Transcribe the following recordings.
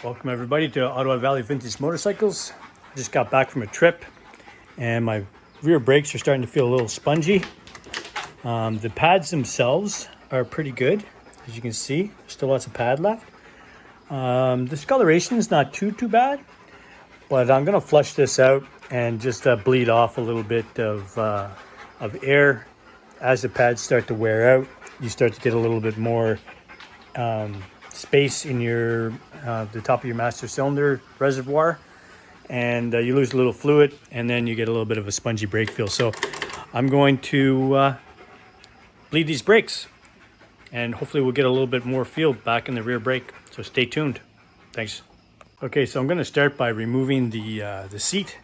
Welcome everybody to Ottawa Valley Vintage Motorcycles. I just got back from a trip and my rear brakes are starting to feel a little spongy. The pads themselves are pretty good. As you can see, there's still lots of pad left. The discoloration is not too bad, but I'm gonna flush this out and just bleed off a little bit of air. As the pads start to wear out, you start to get a little bit more space in your the top of your master cylinder reservoir, and you lose a little fluid, and then you get a little bit of a spongy brake feel. So I'm going to bleed these brakes, and hopefully we'll get a little bit more feel back in the rear brake. So stay tuned. Thanks. Okay, so I'm going to start by removing the seat.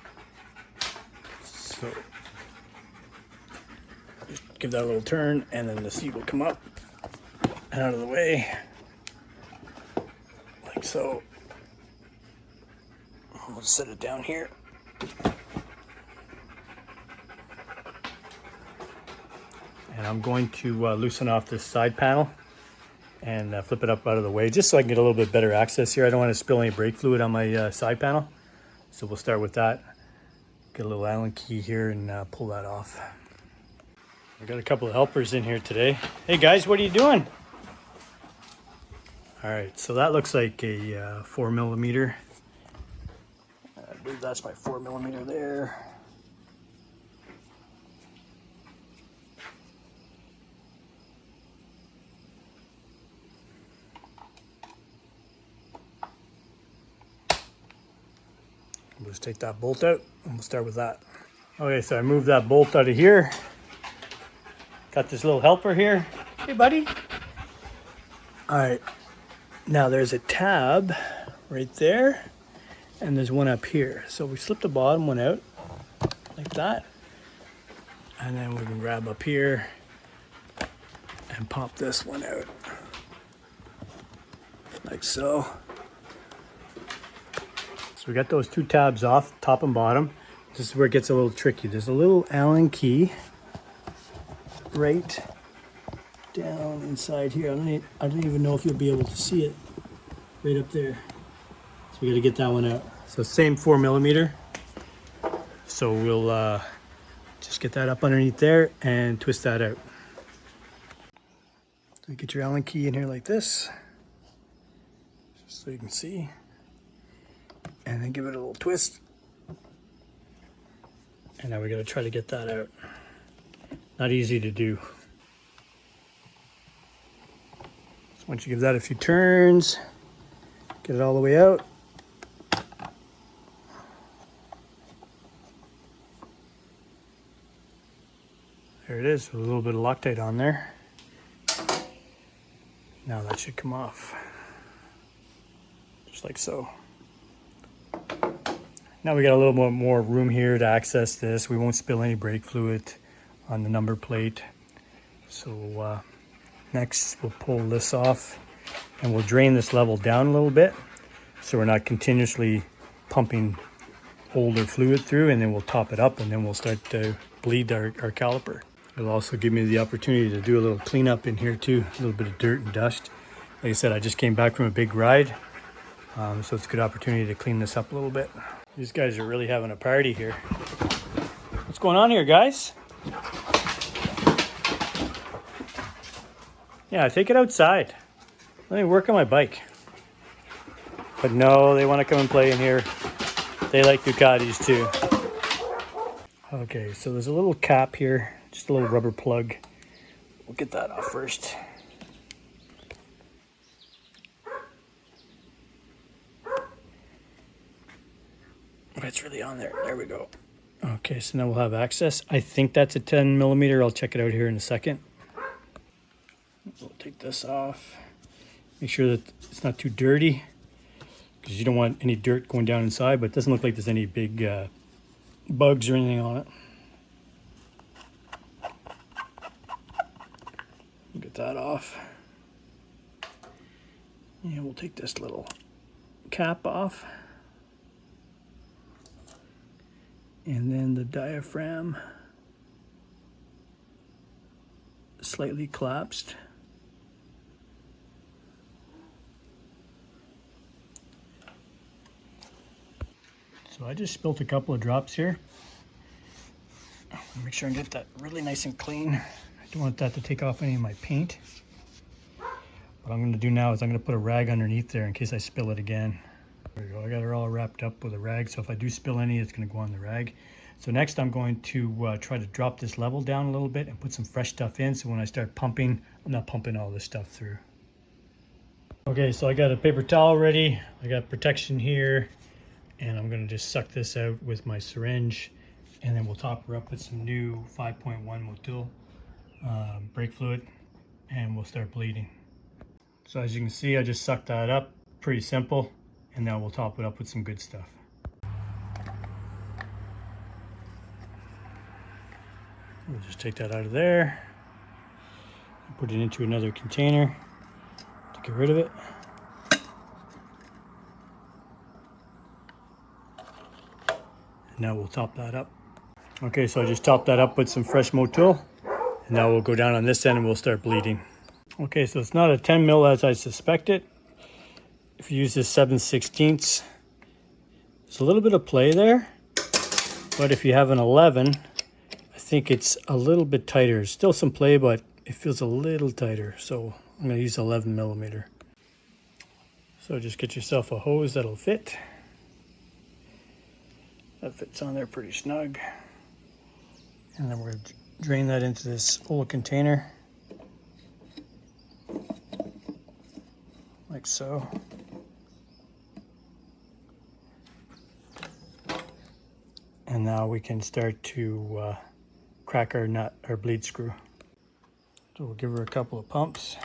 So just give that a little turn, and then the seat will come up and out of the way. Like so. We'll just set it down here. And I'm going to loosen off this side panel and flip it up out of the way, just so I can get a little bit better access here. I don't want to spill any brake fluid on my side panel. So we'll start with that. Get a little Allen key here and pull that off. I've got a couple of helpers in here today. Hey guys, what are you doing? All right, so that looks like a 4mm. I believe that's my 4mm there. We'll just take that bolt out and we'll start with that. Okay, so I moved that bolt out of here. Got this little helper here. Hey buddy. All right, now there's a tab right there. And there's one up here. So we slip the bottom one out like that. And then we can grab up here and pop this one out. Like so. So we got those two tabs off, top and bottom. This is where it gets a little tricky. There's a little Allen key right down inside here. I don't even know if you'll be able to see it right up there. So we got to get that one out. So same 4mm. So we'll just get that up underneath there and twist that out. So you get your Allen key in here like this, just so you can see. And then give it a little twist. And now we got to try to get that out. Not easy to do. So once you give that a few turns, get it all the way out. There it is, with a little bit of Loctite on there. Now that should come off. Just like so. Now we got a little more room here to access this. We won't spill any brake fluid on the number plate. So next we'll pull this off and we'll drain this level down a little bit so we're not continuously pumping older fluid through, and then we'll top it up and then we'll start to bleed our caliper. It'll also give me the opportunity to do a little cleanup in here too, a little bit of dirt and dust. Like I said, I just came back from a big ride, so it's a good opportunity to clean this up a little bit. These guys are really having a party here. What's going on here, guys? Yeah, take it outside. Let me work on my bike. But no, they want to come and play in here. They like Ducatis too. Okay, so there's a little cap here, just a little rubber plug. We'll get that off first. Oh, it's really on there. There we go. Okay, so now we'll have access. I think that's a 10mm. I'll check it out here in a second. We'll take this off. Make sure that it's not too dirty, because you don't want any dirt going down inside, but it doesn't look like there's any big bugs or anything on it. We'll get that off. And we'll take this little cap off. And then the diaphragm slightly collapsed. So I just spilled a couple of drops here. Make sure and get that really nice and clean. I don't want that to take off any of my paint. What I'm going to do now is I'm going to put a rag underneath there in case I spill it again. There we go. I got it all wrapped up with a rag, so if I do spill any, it's going to go on the rag. So next I'm going to try to drop this level down a little bit and put some fresh stuff in, so when I start pumping, I'm not pumping all this stuff through. Okay, so I got a paper towel ready. I got protection here, and I'm going to just suck this out with my syringe, and then we'll top her up with some new 5.1 Motul brake fluid, and we'll start bleeding. So as you can see, I just sucked that up. Pretty simple. And now we'll top it up with some good stuff. We'll just take that out of there and put it into another container to get rid of it. And now we'll top that up. Okay, so I just topped that up with some fresh Motul. And now we'll go down on this end and we'll start bleeding. Okay, so it's not a 10 mil as I suspected. If you use this 7/16, there's a little bit of play there, but if you have an 11, I think it's a little bit tighter. Still some play, but it feels a little tighter. So I'm going to use 11 millimeter. So just get yourself a hose that'll fit. That fits on there pretty snug. And then we're going to drain that into this old container, like so. And now we can start to crack our nut, our bleed screw. So we'll give her a couple of pumps.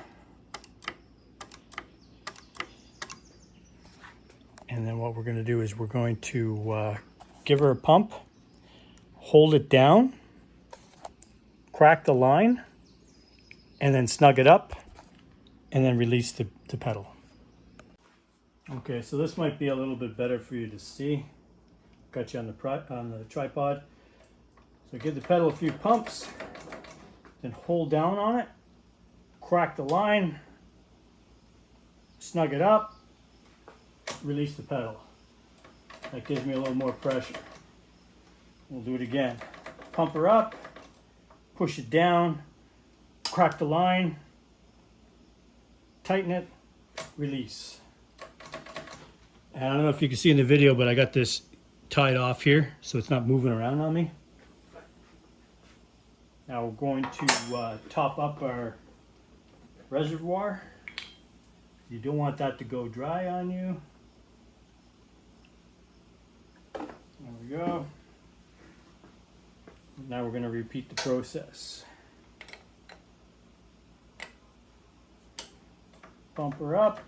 And then what we're going to do is we're going to give her a pump, hold it down, crack the line, and then snug it up, and then release the pedal. Okay, so this might be a little bit better for you to see. Got you on the tripod. So give the pedal a few pumps, then hold down on it, crack the line, snug it up, release the pedal. That gives me a little more pressure. We'll do it again. Pump her up, push it down, crack the line, tighten it, release. And I don't know if you can see in the video, but I got this tied off here so it's not moving around on me. Now we're going to top up our reservoir. You don't want that to go dry on you. There we go. Now we're going to repeat the process. Pump her up,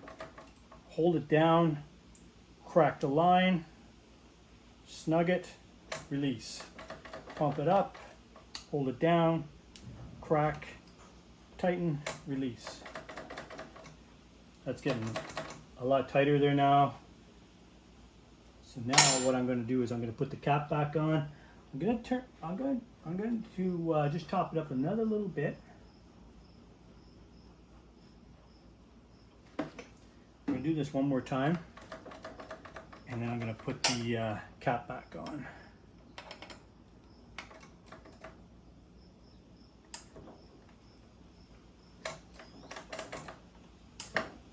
hold it down, crack the line, snug it, release. Pump it up, hold it down, crack, tighten, release. That's getting a lot tighter there now. So now what I'm going to do is I'm going to put the cap back on. I'm going to just top it up another little bit. I'm going to do this one more time, and then I'm going to put the cap back on.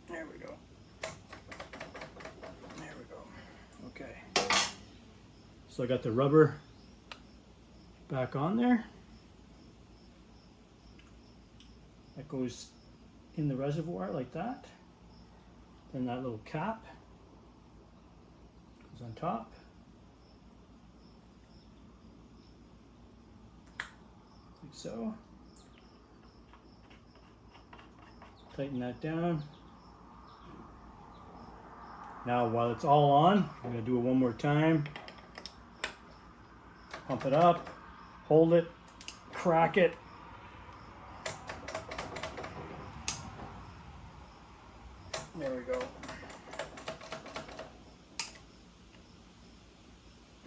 There we go. There we go. Okay. So I got the rubber back on there. That goes in the reservoir like that. Then that little cap goes on top. Like so. Tighten that down. Now while it's all on, I'm going to do it one more time. Pump it up, hold it, crack it. There we go.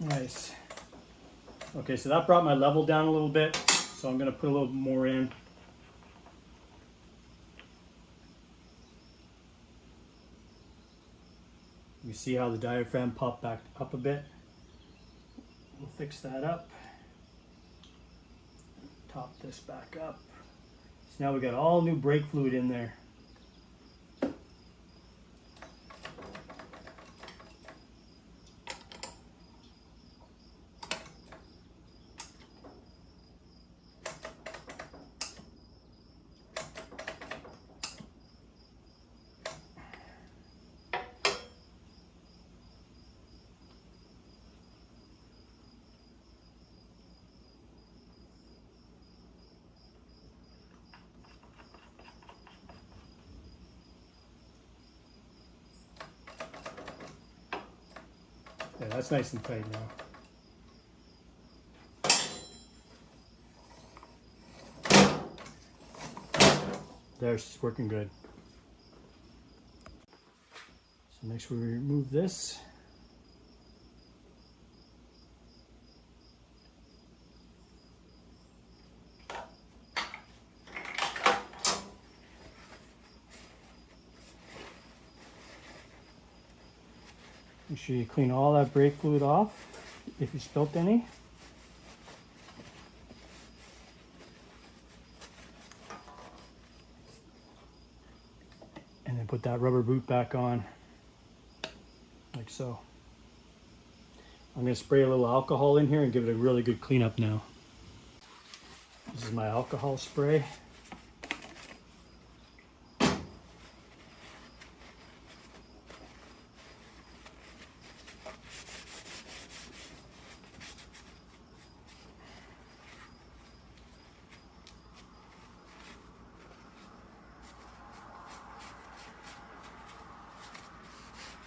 Nice. Okay, so that brought my level down a little bit, so I'm going to put a little more in. You see how the diaphragm popped back up a bit? we'll fix that up. Top this back up. So now we got all new brake fluid in there. Yeah, that's nice and tight now. There's working good. So make sure we remove this. Make sure you clean all that brake fluid off if you spilt any. And then put that rubber boot back on, like so. I'm going to spray a little alcohol in here and give it a really good cleanup now. This is my alcohol spray.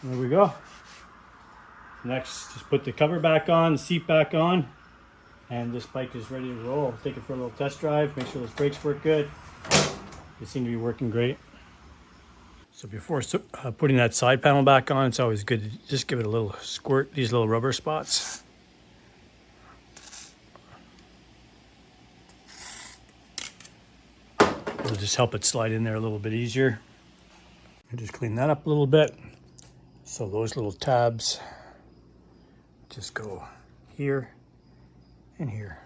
There we go. Next, just put the cover back on, the seat back on, and this bike is ready to roll. Take it for a little test drive, make sure those brakes work good. They seem to be working great. So before putting that side panel back on, it's always good to just give it a little squirt, these little rubber spots. It'll just help it slide in there a little bit easier. And just clean that up a little bit. So those little tabs just go here and here.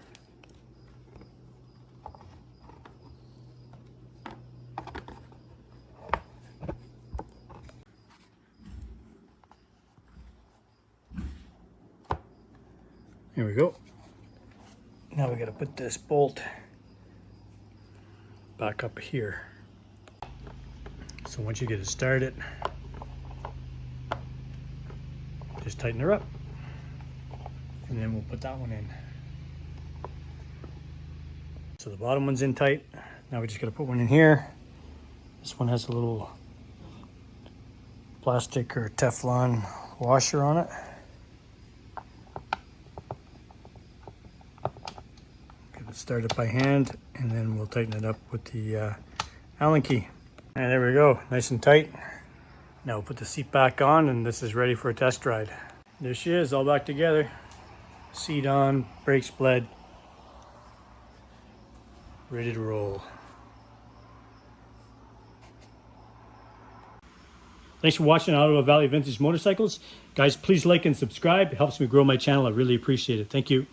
Here we go. Now we got to put this bolt back up here. So once you get it started, just tighten her up, and then we'll put that one in. So the bottom one's in tight. Now we just got to put one in here. This one has a little plastic or Teflon washer on it. Get it started by hand, and then we'll tighten it up with the Allen key. And there we go, nice and tight. Now we'll put the seat back on, and this is ready for a test ride. There she is, all back together. Seat on, brakes bled. Ready to roll. Thanks for watching Ottawa Valley Vintage Motorcycles. Guys, please like and subscribe. It helps me grow my channel. I really appreciate it. Thank you.